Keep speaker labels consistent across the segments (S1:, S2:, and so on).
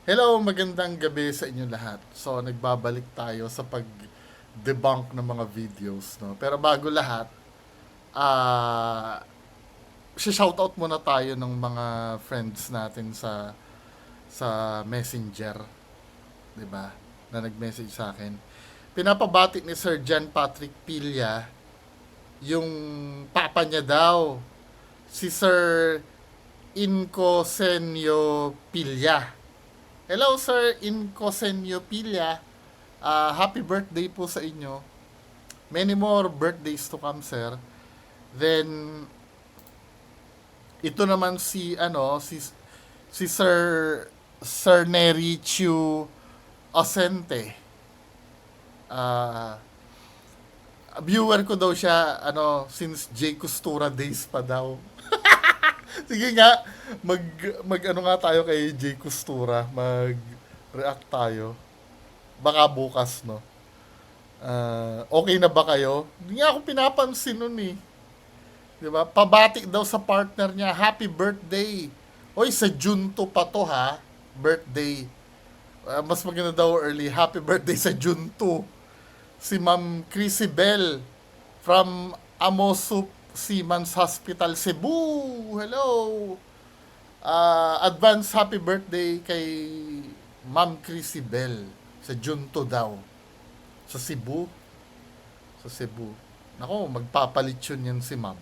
S1: Hello, magandang gabi sa inyo lahat. So, nagbabalik tayo sa pag-debunk ng mga videos, no? Pero bago lahat, shoutout muna tayo ng mga friends natin sa Messenger, 'di ba? Na nag-message sa akin. Pinapabati ni Sir John Patrick Pilla yung papa niya daw, si Sir Incosenio Pilla. Hello, Sir Incosenio Pilla. Happy birthday po sa inyo. Many more birthdays to come, sir. Then, ito naman si Sir Neri Chu Osente. Ah, viewer ko daw siya since J Costura days pa daw. Sige nga, mag mag ano nga tayo kay J Costura, mag-react tayo. Baka bukas, no. Okay na ba kayo? Hindi nga ako pinapansin nun eh. Di ba? Pabati daw sa partner niya, happy birthday. Oy, sa June 2 pa to ha, birthday. Mas maganda daw early, happy birthday sa June 2. Si Ma'am Chrissy Bell from Amosup Seamen's Hospital, Cebu. Hello. Advance happy birthday kay Ma'am Chrissy Bell sa June 2 daw. Sa Cebu. Sa Cebu. Nako, magpapalit yun yan si Ma'am.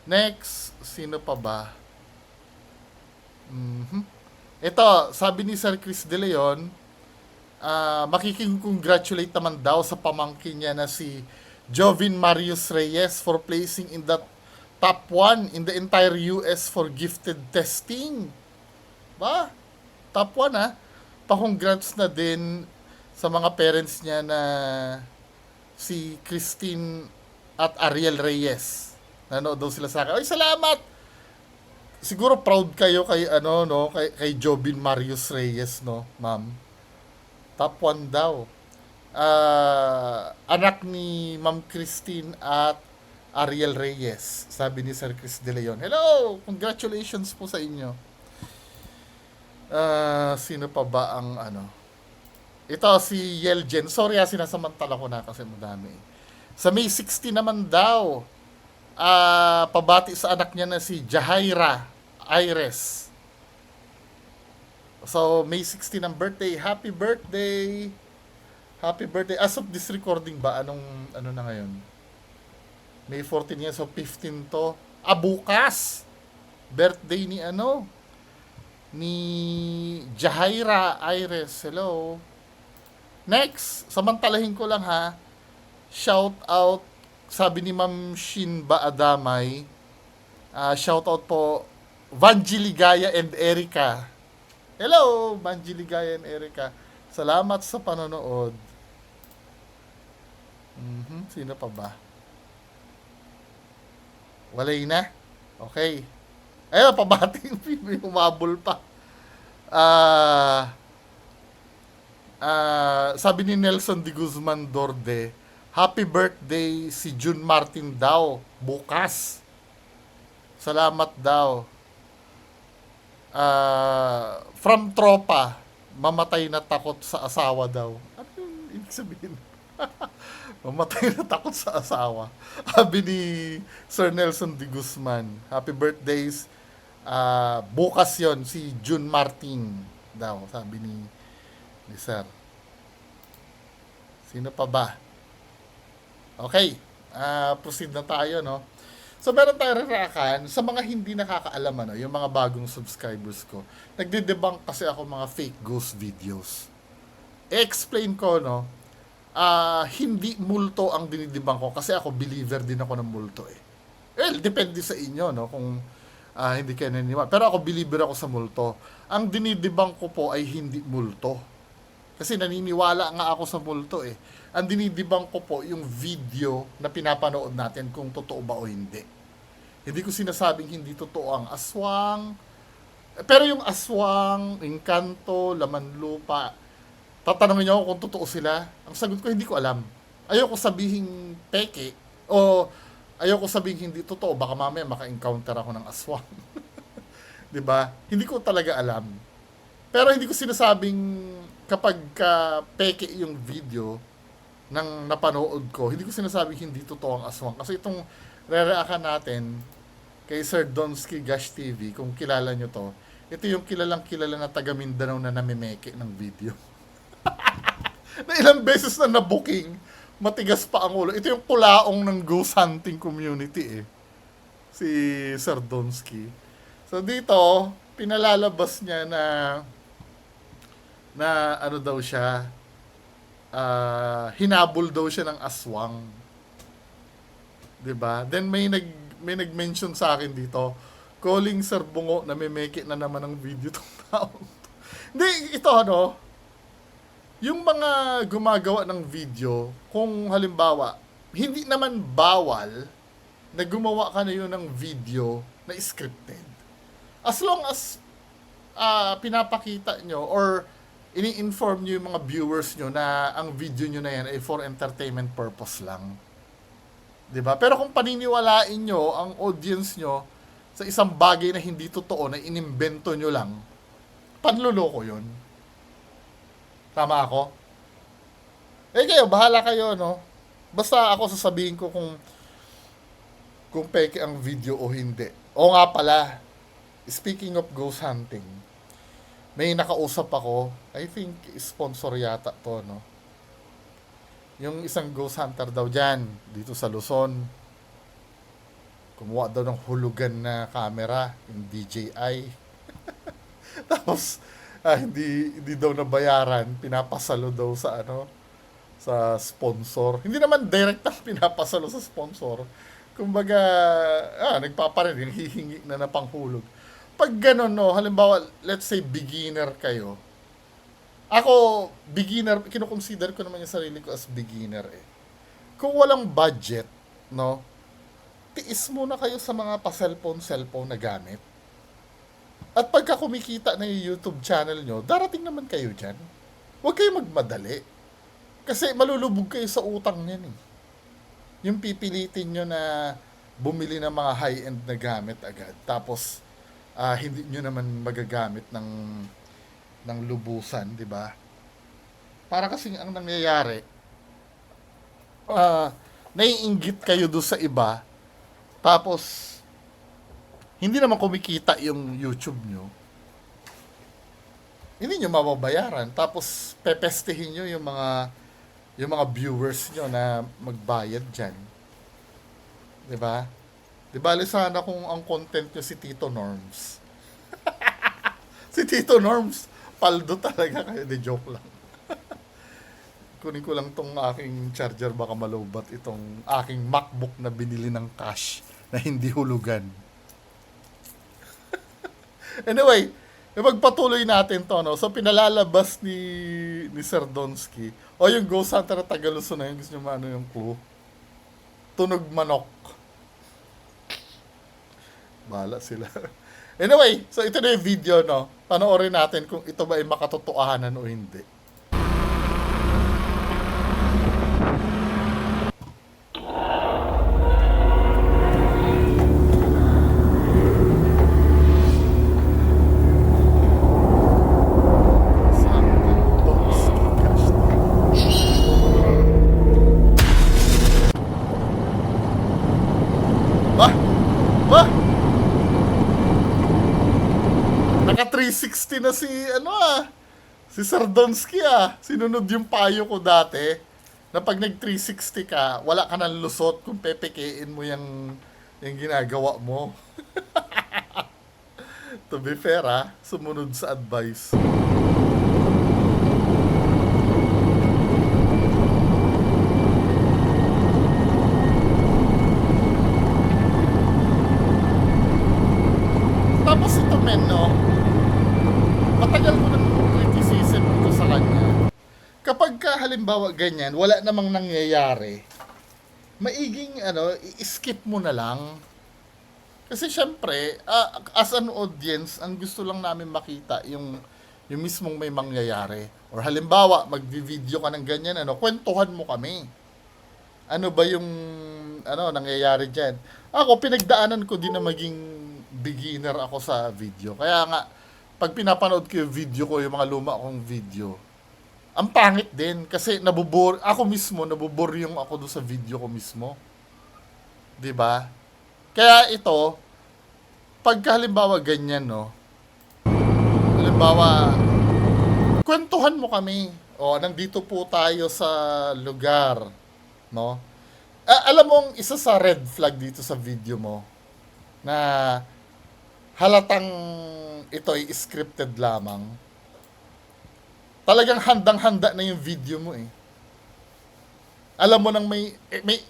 S1: Next, sino pa ba? Ito, sabi ni Sir Chris De Leon, makiking-congratulate naman daw sa pamangkin niya na si Jovin Marius Reyes for placing in the top 1 in the entire US for gifted testing. Ba? Top 1 ha? Pa-congrats na din sa mga parents niya na si Christine at Ariel Reyes. Nanood daw sila sa akin. Ay, salamat! Siguro proud kayo kay kay Jobin Marius Reyes, no, ma'am. Top 1 daw. Anak ni Ma'am Christine at Ariel Reyes, sabi ni Sir Chris De Leon. Hello! Congratulations po sa inyo. Sino pa ba ang Ito si Yeljen. Sorry sinasamantala ko na kasi madami. Sa May 60 naman daw, pabati sa anak niya na si Jahaira Iris. So, May 16 ang birthday. Happy birthday! Happy birthday. As of this recording ba, ano na ngayon? May 14 yan, so 15 to. Bukas! Birthday ni Jahaira Iris. Hello. Next, samantalahin ko lang ha. Shout out, sabi ni Ma'am Shinba Adamay. Shout out po, Vanji Ligaya and Erica. Hello, Vanji Ligaya and Erica. Salamat sa panonood. Sino pa ba? Walay na? Okay. Ayun, pabating may humabol pa. Sabi ni Nelson de Guzman Dorde, happy birthday si June Martin daw, bukas. Salamat daw. From tropa, mamatay na takot sa asawa daw. Ano yung ibig sabihin? Mamatay na takot sa asawa. Sabi ni Sir Nelson de Guzman. Happy birthdays. Bukas yon si June Martin daw, sabi ni Sir. Sino pa ba? Okay. Proceed na tayo, no? So, meron tayong rarakan sa mga hindi nakakaalam, yung mga bagong subscribers ko. Nagde-debunk kasi ako mga fake ghost videos. I-explain ko, no? Hindi multo ang dinidibang ko kasi ako believer din ako ng multo eh. Well, depende sa inyo, no? Kung hindi kayo naniniwala. Pero ako believer ako sa multo. Ang dinidibang ko po ay hindi multo. Kasi naniniwala nga ako sa multo eh. Ang dinidibang ko po yung video na pinapanood natin kung totoo ba o hindi. Hindi ko sinasabing hindi totoo ang aswang. Pero yung aswang, engkanto, laman lupa, tatanungin niyo ako kung totoo sila. Ang sagot ko, hindi ko alam. Ayoko sabihin peke o ayoko sabihin hindi totoo. Baka mamaya maka-encounter ako ng aswang. 'Di ba? Hindi ko talaga alam. Pero hindi ko sinasabing kapag peke yung video ng napanood ko, hindi ko sinasabing hindi totoo ang aswang. Kasi itong re-react natin kay Sir Donsky Gash TV, kung kilala nyo to, ito yung kilalang kilala na taga Mindanao na namimeke ng video. Na ilang beses na na-booking, matigas pa ang ulo. Ito yung kulaong ng ghost hunting community eh. Si Sir Donsky. So dito, pinalalabas niya na ano daw siya, hinabol daw siya ng aswang. 'Di ba? Then may nag-mention sa akin dito, calling Sir Bungo na may make na naman ng video tong tao. Hindi, ito ano, yung mga gumagawa ng video, kung halimbawa, hindi naman bawal na gumawa ka na yun ng video na scripted. As long as pinapakita nyo or ini-inform nyo yung mga viewers nyo na ang video nyo na yan ay for entertainment purpose lang. 'Di ba? Pero kung paniniwalain nyo ang audience nyo sa isang bagay na hindi totoo, na inimbento nyo lang, panluloko yun. Tama ako? Eh kayo, bahala kayo, no? Basta ako sasabihin ko kung peke ang video o hindi. O nga pala, speaking of ghost hunting, may nakausap ako, I think sponsor yata to, no? Yung isang ghost hunter daw dyan, dito sa Luzon, kumuha daw ng hulugan na camera, yung DJI. Tapos, hindi daw nabayaran, pinapasalo daw sa sa sponsor. Hindi naman direct na pinapasalo sa sponsor. Kumbaga, nagpaparin, hihingi na panghulog. Pag ganun, no, halimbawa, let's say beginner kayo, ako, beginner, kinukonsider ko naman yung sarili ko as beginner eh. Kung walang budget, no, tiis muna kayo sa mga pa-cellphone na gamit. At pagka kumikita na yung YouTube channel nyo, darating naman kayo dyan. Huwag kayo magmadali. Kasi malulubog kayo sa utang yan eh. Yung pipilitin nyo na bumili ng mga high-end na gamit agad. Tapos, hindi nyo naman magagamit ng lubusan, di ba? Para kasing ang nangyayari, naiinggit kayo doon sa iba, tapos hindi naman kumikita yung YouTube nyo, hindi nyo mababayaran, tapos pepestihin nyo yung mga viewers nyo na magbayad dyan. Di ba? Di bali sana kung ang content nyo si Tito Norms. Si Tito Norms, paldo talaga kayo, de joke lang. Kunin ko lang tong aking charger, baka malobat itong aking MacBook na binili ng cash na hindi hulugan. Anyway, ipagpatuloy natin to, no? So, pinalalabas ni Sir Donsky, o yung Ghost Hunter na Tagaluso na yun, gusto nyo maano yung clue? Tunog manok. Bahala sila. Anyway, so ito na yung video, no? Panoorin natin kung ito ba ay makatotohanan o hindi. Bah! Bah! Naka 360 na si Sir Donsky Sinunod yung payo ko dati na pag nag 360 ka, wala ka nang lusot kung pepekein mo yung ginagawa mo. To be fair sumunod sa advice. Tapos ito men, no? Matagal ko nang criticism ito sa kanya. Kapag halimbawa ganyan, wala namang nangyayari, maiging i-skip mo na lang. Kasi syempre, as an audience, ang gusto lang namin makita yung mismong may mangyayari. Or halimbawa, magvi-video ka ng ganyan, kwentuhan mo kami. Ano ba yung nangyayari diyan? Ako pinagdaanan ko din na maging beginner ako sa video. Kaya nga pag pinapanood ko yung video ko, yung mga luma kong video, ang pangit din kasi ako mismo nabubor yung ako doon sa video ko mismo. 'Di ba? Kaya ito, pag halimbawa ganyan, no. Halimbawa, kwentuhan mo kami. O, nandito po tayo sa lugar, no? Alam mo, isa sa red flag dito sa video mo na halatang ito ay scripted lamang. Talagang handang-handa na yung video mo eh. Alam mo nang may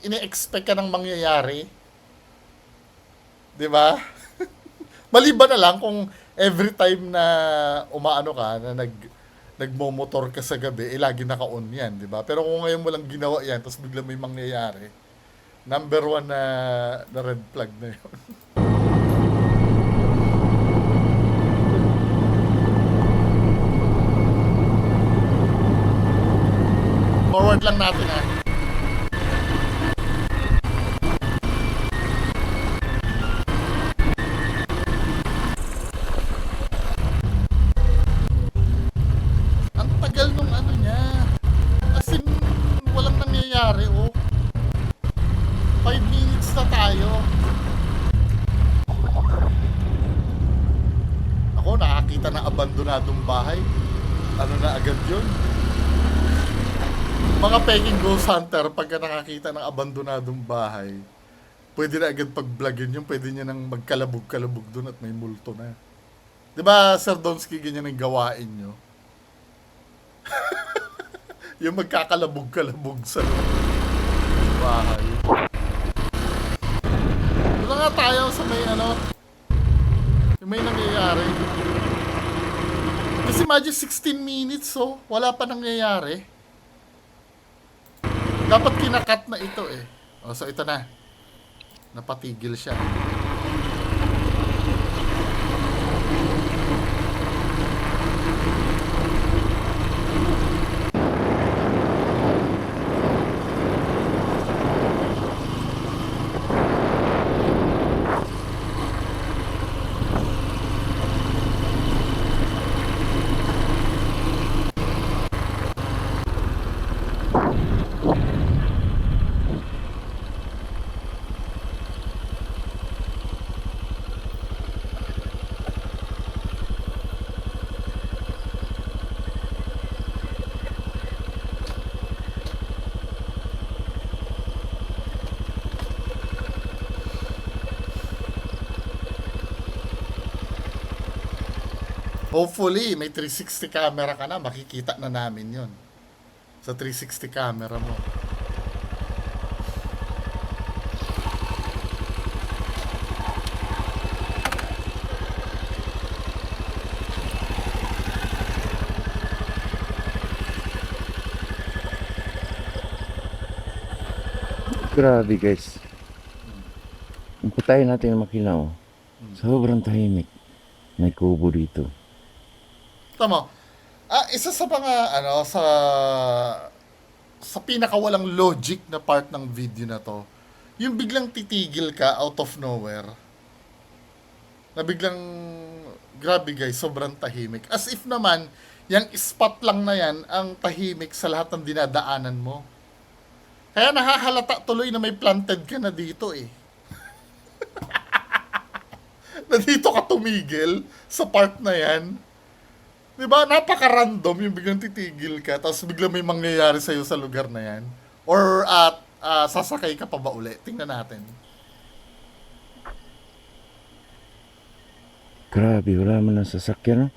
S1: ine-expect ka nang mangyayari. 'Di ba? Maliban na lang kung every time na umaano ka, na nagmomotor ka sa gabi, lagi naka-on yan, di ba? Pero kung ngayon mo lang ginawa yan, tapos bigla may mangyayari, number one na red flag na yun. Forward lang natin ha. Ang tagal nung ano niya. As in, walang nangyayari oh. 5 minutes na tayo. Ako, nakakita ng abandonadong bahay. Ano na agad yun? Mga peking ghost hunter, pagka nakakita ng abandonadong bahay, pwede na agad pag-vlogin yun, pwede niya nang magkalabog-kalabog dun at may multo na. Diba, Sir Donsky, ganyan ang gawain nyo? Yung magkakalabog-kalabog sa bahay. Wala nga tayo sa may ano, yung may nangyayari. Kasi imagine 16 minutes, oh, wala pa nangyayari. Dapat kinakat na ito eh. O, so ito na. Napatigil siya. Hopefully, may 360 camera ka na, makikita na namin yon sa 360 camera mo.
S2: Grabe guys. Ang putayin natin ang makina oh. Sobrang tahimik. May kubo dito.
S1: Tama. Isa sa mga ano sa pinakawalang logic na part ng video na to, yung biglang titigil ka out of nowhere. Na biglang grabe guys, sobrang tahimik. As if naman yung spot lang na yan ang tahimik sa lahat ng dinadaanan mo. Kaya nahahalata tuloy na may planted ka na dito eh. Na dito ka tumigil sa part na yan. Diba? Napaka-random yung biglang titigil ka tapos biglang may mangyayari sa'yo sa lugar na yan. Or sasakay ka pa ba uli? Tingnan natin.
S2: Grabe, wala man lang sasakyan no?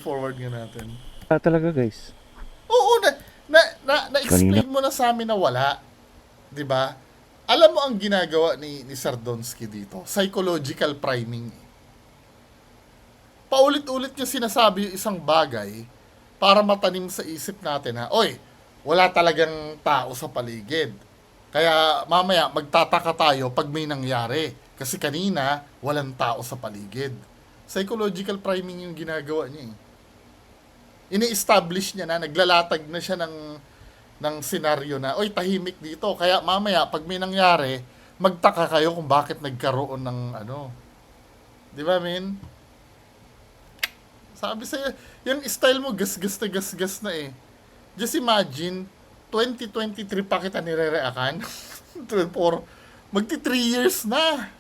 S1: Forward nga natin.
S2: Talaga guys.
S1: Oo, na-explain mo na sa amin na wala. 'Di ba? Alam mo ang ginagawa ni Sardonsky dito? Psychological priming. Paulit-ulit niya sinasabi yung isang bagay para matanim sa isip natin ha. Oy, wala talagang tao sa paligid. Kaya mamaya magtataka tayo pag may nangyari. Kasi kanina, walang tao sa paligid. Psychological priming yung ginagawa niya eh. Ini-establish niya na, naglalatag na siya ng senaryo na, oy, tahimik dito. Kaya mamaya, pag may nangyari, magtaka kayo kung bakit nagkaroon ng ano. Di ba, min? Sabi sa'yo, yung style mo, gas na eh. Just imagine, 2023 pa kita nire-reakan. 24, magti 3 years na.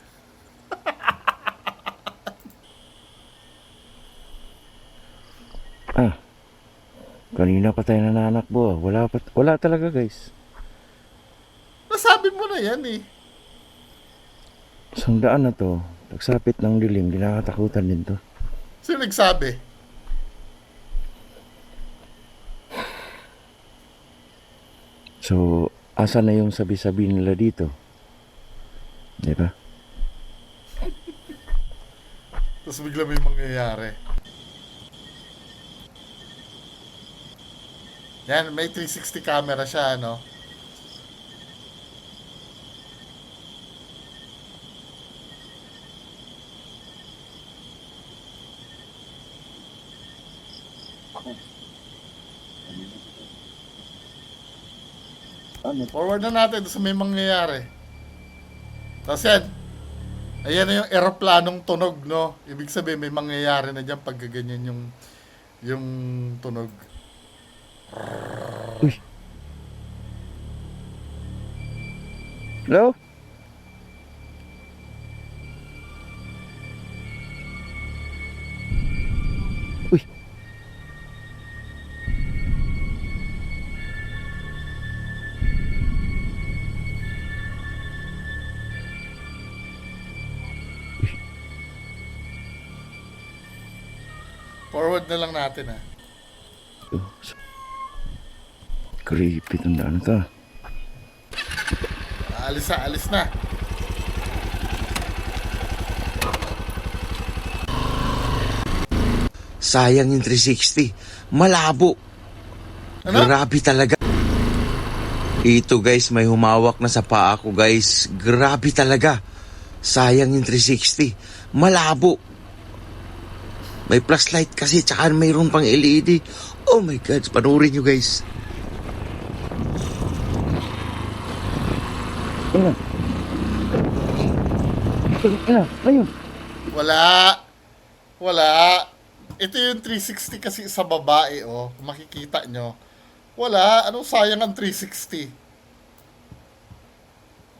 S2: Ah, kanina pa tayo nananakbo. Wala talaga guys.
S1: Nasabi mo na yan eh.
S2: Isang daan na to. Nagsapit ng dilim, di nakatakutan din to.
S1: Sino nagsabi?
S2: So, asa na yung sabi-sabi nila dito? Di ba?
S1: Tapos bigla may mangyayari. Yan, may 360 camera siya, no? Forward na natin sa may mangyayari. Tapos yan. Ayan na yung eroplanong tunog, no? Ibig sabihin may mangyayari na dyan pag ganyan yung tunog.
S2: Uy. Hello? Uy.
S1: Forward na lang natin, ha?
S2: Creepy itong daan to.
S1: Alis na.
S3: Sayang yung 360. Malabo.
S1: Ano?
S3: Grabe talaga. Ito guys, may humawak na sa paa ko guys. Grabe talaga. Sayang yung 360. Malabo. May flashlight kasi tsaka mayroon pang LED. Oh my God, panoorin nyo guys.
S2: Ayun.
S1: Wala. Ito yung 360 kasi sa babae, oh. Kung makikita nyo. Wala. Anong sayang ang 360?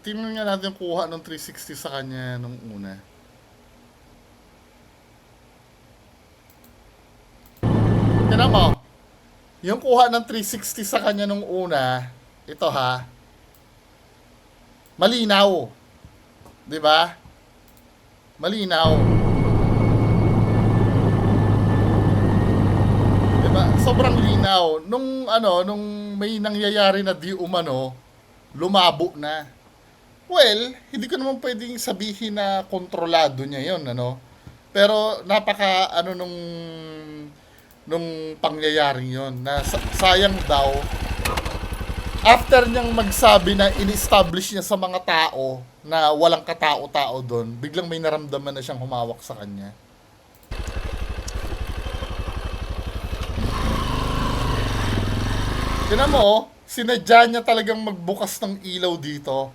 S1: Tingnan nga natin yung kuha ng 360 sa kanya nung una. Tignan mo. Yung kuha ng 360 sa kanya nung una, ito ha. Malinaw. 'Di ba? Malinaw. 'Di ba? Sobrang linaw. Nung may nangyayari na di umano, lumabo na. Well, hindi ko naman pwedeng sabihin na kontrolado niya 'yon, ano. Pero napaka nung pangyayaring 'yon na sayang daw after niyang magsabi na in-establish niya sa mga tao na walang katao-tao doon, biglang may naramdaman na siyang humawak sa kanya. Tignan mo, sinadya niya talagang magbukas ng ilaw dito.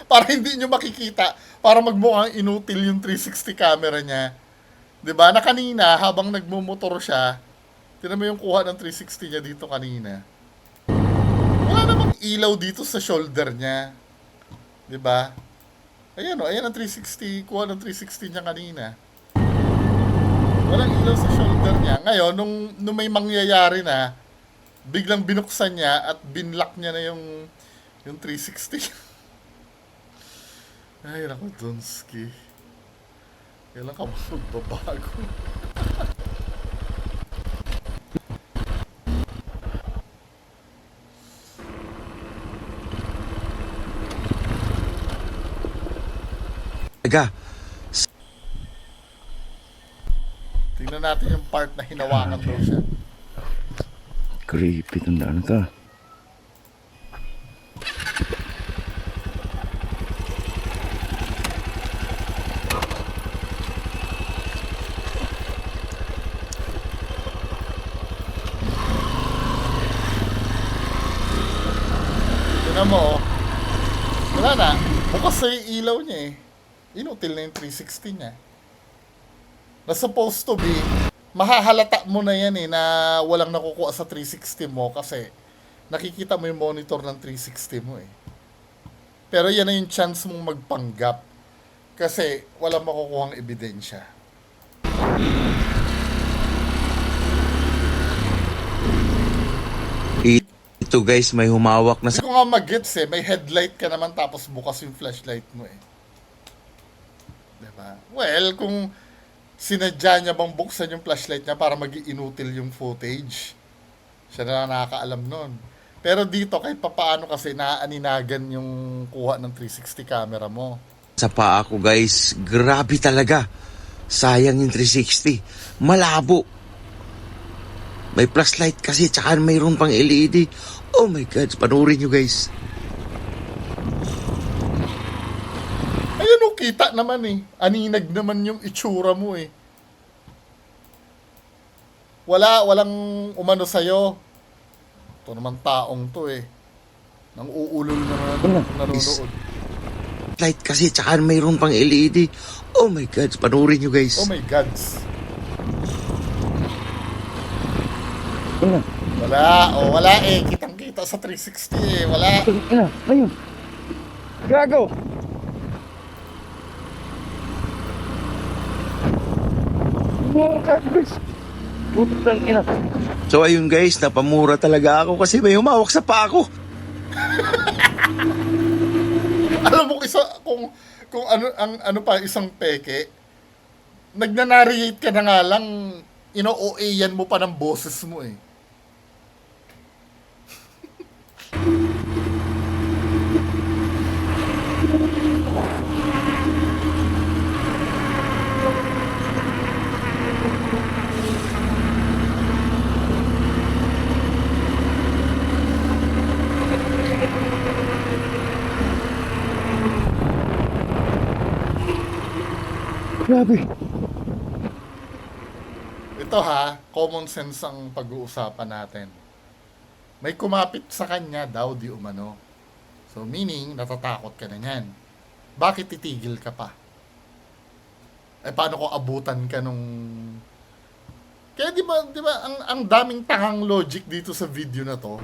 S1: Para hindi niyo makikita, para magmukhang inutil yung 360 camera niya. 'Di ba? Na kanina habang nagmumotor siya, tignan mo yung kuha ng 360 niya dito kanina. Wala namang ilaw dito sa shoulder niya. 'Di ba? Ayan oh, ayan ang 360, kuha ng 360 niya kanina. Walang ilaw sa shoulder niya. Ngayon, nung may mangyayari na, biglang binuksan niya at binlock niya na yung 360. Ay, naku, Donski. Kailan ka magbabago?
S3: Talaga.
S1: Tingnan natin yung part na hinawakan daw siya.
S2: Creepy itong daan to.
S1: Wala na. Bukas na yung ilaw niya eh. Inutil na yung 360 niya. Na supposed to be, mahahalata mo na yan eh na walang nakukuha sa 360 mo kasi nakikita mo yung monitor ng 360 mo eh. Pero yan na yung chance mong magpanggap kasi walang makukuhang ebidensya.
S3: Ito guys, may humawak na
S1: Hindi ko nga mag-gets eh, may headlight ka naman tapos bukas yung flashlight mo eh. Diba? Well, kung sinadya niya bang buksan yung flashlight niya para mag-inutil yung footage, siya na lang nakakaalam nun. Pero dito, kahit papaano kasi naaaninagan yung kuha ng 360 camera mo.
S3: sa paa ko guys. Grabe talaga. Sayang yung 360. Malabo. May flashlight kasi tsaka mayroon pang LED. Oh my God, panoorin nyo guys.
S1: Ayun o, kita naman eh. Aninag naman yung itsura mo eh. Walang umano sa'yo. Ito naman taong to eh. Nang uulol naman nanonood.
S3: Light kasi tsaka mayroon pang LED. Oh my God, panoorin nyo guys.
S1: Oh my gods. Wala eh. Kitang-kita sa 360 eh. Wala.
S2: Ayun. Gago. Putang ina.
S3: So ayun guys, napamura talaga ako kasi may humawak sa paa ko.
S1: Alam mo isa kung ano pa isang peke, nagnanarrate ka na nga lang, ino-OA-yan mo pa ng boses mo eh.
S2: Grabe.
S1: Ito ha, common sense ang pag-uusapan natin. May kumapit sa kanya daw di umano. So meaning, natatakot ka na yan. Bakit titigil ka pa? Eh paano ko abutan ka nung... Kaya di ba ang daming tangang logic dito sa video na to.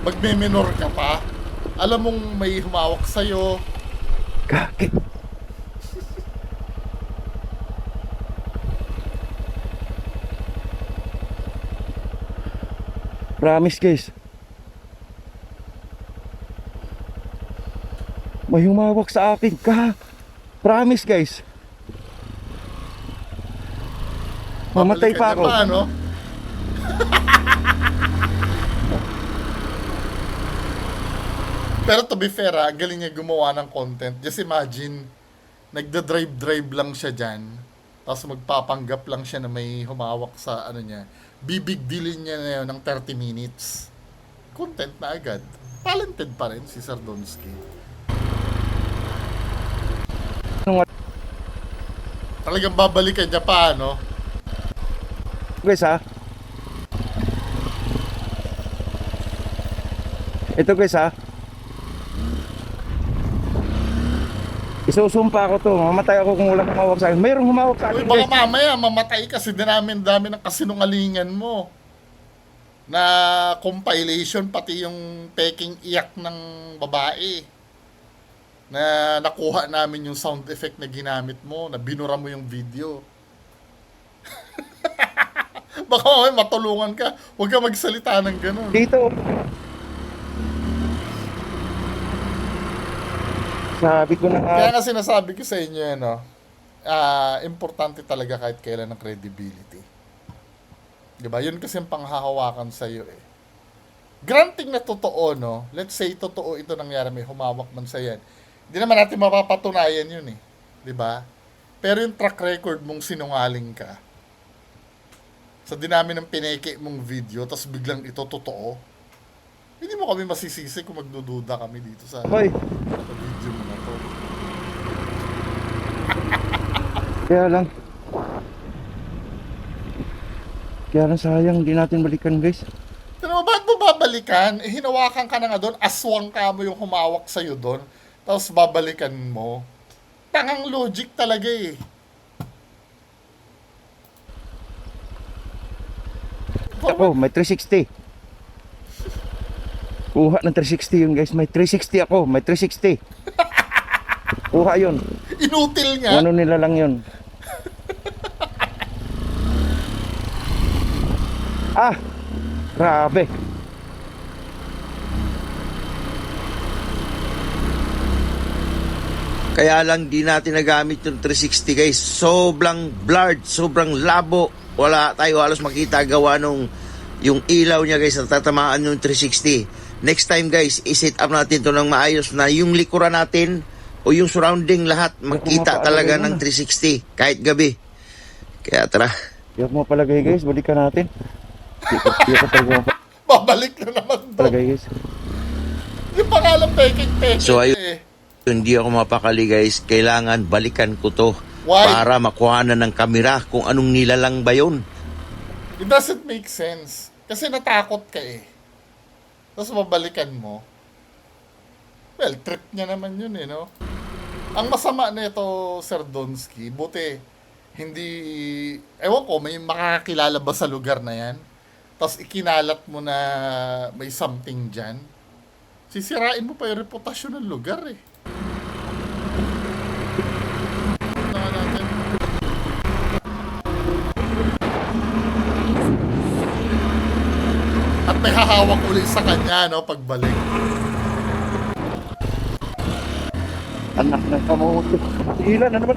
S1: Magme-menor ka pa. Alam mong may humawak sa'yo.
S2: Kaki. Promise guys. May humawak sa akin ka. Promise guys. Mamatay pa ako.
S1: Babalikan niya pa, no? Pero to be fair, galing niya gumawa ng content. Just imagine, nagda-drive lang siya dyan, tapos magpapanggap lang siya na may humawak sa ano niya. Bibig dealin niya na yun ng 30 minutes. Content na agad. Talented pa rin si Sardonsky. Talagang babalikan niya pa, no?
S2: Guys ha. Ito guys ha. Isusumpa ko to. Mamatay ako kung walang humawak sa akin. Mayroong humawak sa
S1: Uy,
S2: akin
S1: baka
S2: guys.
S1: mamaya mamatay kasi dami ng kasinungalingan mo. Na compilation, pati yung peking iyak ng babae. Na nakuha namin yung sound effect na ginamit mo, na binura mo yung video. Baka mamaya matulungan ka. Huwag ka magsalita ng ganun.
S2: Dito. Sabi ko na nga.
S1: Kaya nga sinasabi ko sa inyo, importante talaga kahit kailan ng credibility. Diba? Yun kasi ang panghahawakan sa'yo eh. Granting na totoo, no? Let's say, totoo ito nangyari, may humawak man sa yan. Hindi naman natin mapapatunayan yun eh. Diba? Pero yung track record mong sinungaling ka, sa dinami ng pineke mong video, tapos biglang ito totoo, hindi mo kami masisisi kung magdududa kami dito sa
S2: Hoy.
S1: video mo na to.
S2: Kaya lang sayang, hindi natin balikan guys.
S1: Pero bakit mo babalikan? Eh, hinawakan ka na nga doon, aswang ka mo yung humawak sa'yo doon, tapos babalikan mo. Tangang logic talaga eh.
S2: Ako, may 360. Kuha ng 360 yun guys. May 360 ako. May 360. Kuha yun.
S1: Inutil nga.
S2: Ano nila lang yun. Ah! Grabe.
S3: Kaya lang di natin nagamit yung 360 guys. Sobrang blurred, sobrang labo. Wala tayo halos makita gawa nung yung ilaw niya guys na tatamaan yung 360. Next time guys, iset up natin to ng maayos na yung likuran natin o yung surrounding lahat makita talaga ng 360 kahit gabi. Kaya tara.
S2: Yak mo palagay guys. Balikan natin. Yak ko talaga
S1: Babalik na naman doon.
S2: palagay guys.
S1: Yung pangalan peking-peking
S3: So, ayun.
S1: eh.
S3: Hindi ako mapakali guys. Kailangan balikan ko to.
S1: Why?
S3: Para makuhanan ng kamera kung anong nilalang ba yun.
S1: It doesn't make sense. Kasi natakot ka eh. Tapos babalikan mo. Well, trip niya naman yun eh, no? Ang masama nito, Sir Donsky, buti, hindi, ewan ko, may makakilala ba sa lugar na yan? Tapos ikinalat mo na may something dyan? Sisirain mo pa yung reputasyon ng lugar eh. Tingnan natin. At may hahawak ulit sa kanya, no, pagbalik.
S2: Anak ng kamote. Ilan na naman.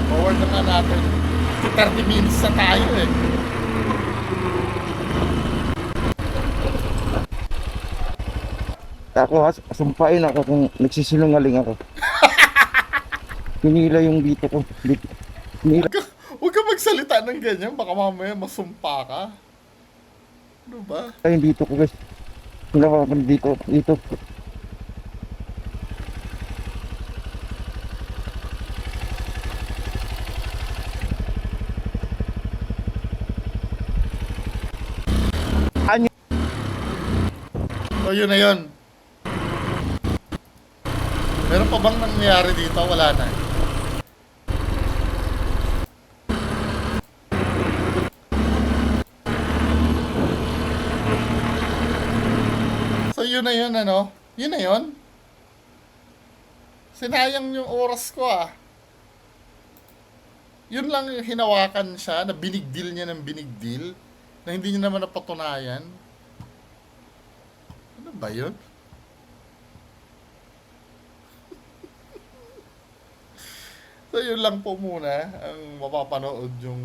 S1: Forward na nga natin. 30 minutes na tayo eh.
S2: Ako ha, sumpain ako kung nagsisinungaling ako. Pinila yung dito ko. Dito. Pinila.
S1: Huwag ka magsalita ng ganyan, baka mamaya masumpa ka. Ano ba?
S2: Yung dito ko guys. Pinila ko dito. Dito. Anyo.
S1: So yun na yun. Meron pa bang nangyayari dito? Wala na. So yun na yun, ano? Yun na yun. Sinayang yung oras ko ah. Yun lang yung hinawakan siya, na binigdil niya ng binigdil, na hindi niya naman napatunayan. Ano ba yun? So yun lang po muna ang mapapanood yung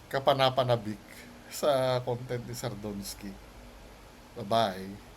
S1: kapanapanabik sa content ni Sir Donsky. Bye-bye.